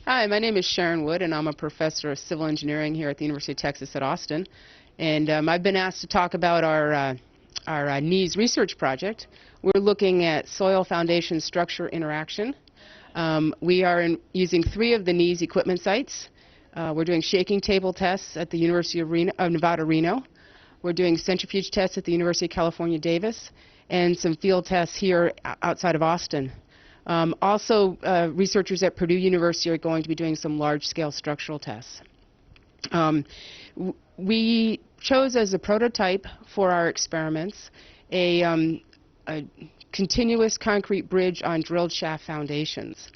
Hi, my name is Sharon Wood, and I'm a professor of civil engineering here at the University of Texas at Austin. And I've been asked to talk about our nees research project. We're looking at soil foundation structure interaction. We are using 3 of the nees equipment sites. We're doing shaking table tests at the University of Nevada, Reno. We're doing centrifuge tests at the University of California, Davis, and some field tests here outside of Austin. Also, researchers at Purdue University are going to be doing some large-scale structural tests. We chose as a prototype for our experiments a continuous concrete bridge on drilled shaft foundations.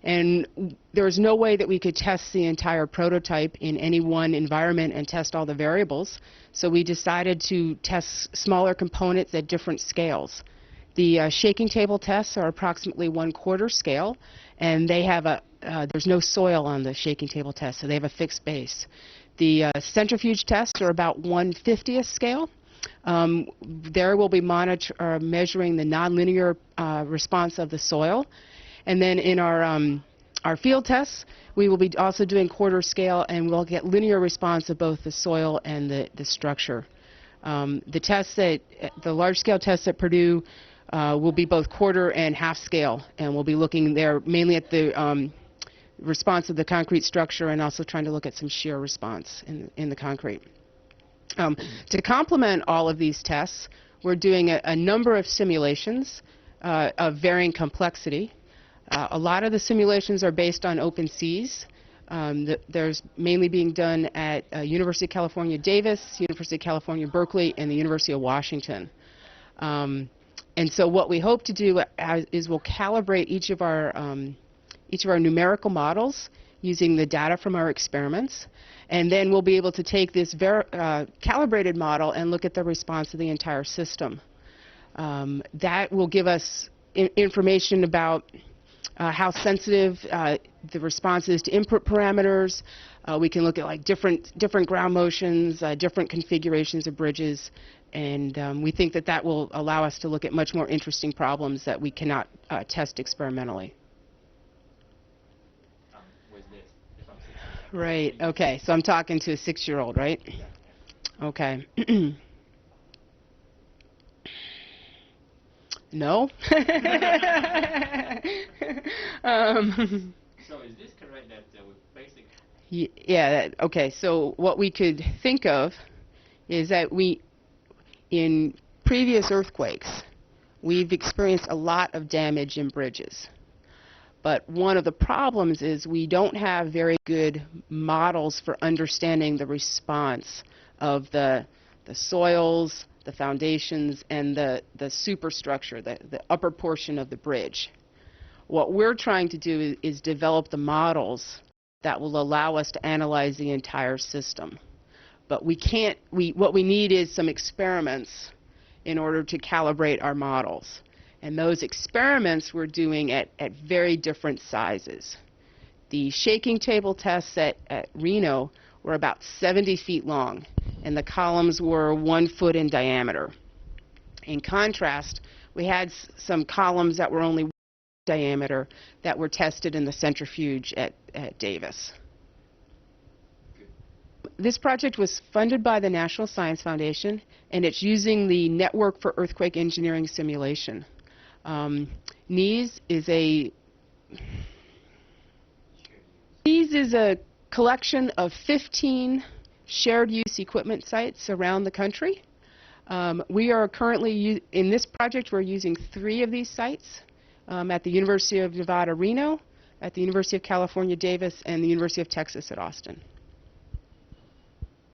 And there was no way that we could test the entire prototype in any one environment and test all the variables, so we decided to test smaller components at different scales. The shaking table tests are approximately 1/4 scale, and they have there's no soil on the shaking table test, so they have a fixed base. The centrifuge tests are about 1/50th scale. There we'll be measuring the nonlinear response of the soil. And then in our field tests, we will be also doing 1/4 scale, and we'll get linear response of both the soil and the structure. The large-scale tests at Purdue will be both 1/4 and 1/2 scale, and we'll be looking there mainly at the response of the concrete structure and also trying to look at some shear response in the concrete. To complement all of these tests, we're doing a number of simulations of varying complexity. A lot of the simulations are based on open seas. There's mainly being done at University of California, Davis, University of California, Berkeley, and the University of Washington. And so what we hope to do is we'll calibrate each of our numerical models using the data from our experiments, and then we'll be able to take this calibrated model and look at the response of the entire system. That will give us information about how sensitive the response is to input parameters. We can look at like different ground motions, different configurations of bridges, and we think that will allow us to look at much more interesting problems that we cannot test experimentally. Right, okay, so I'm talking to a 6-year-old, right? Okay. No? So is this correct that basically... Yeah, okay, so what we could think of is that in previous earthquakes, we've experienced a lot of damage in bridges. But one of the problems is we don't have very good models for understanding the response of the soils, the foundations, and the superstructure, the upper portion of the bridge. What we're trying to do is develop the models that will allow us to analyze the entire system. But what we need is some experiments in order to calibrate our models. And those experiments we're doing at very different sizes. The shaking table tests at Reno were about 70 feet long, and the columns were 1 foot in diameter. In contrast, we had some columns that were only 1 foot in diameter that were tested in the centrifuge at Davis. This project was funded by the National Science Foundation, and it's using the Network for Earthquake Engineering Simulation. nees is a collection of 15 shared use equipment sites around the country. We are currently, in this project, we're using 3 of these sites at the University of Nevada, Reno, at the University of California, Davis, and the University of Texas at Austin.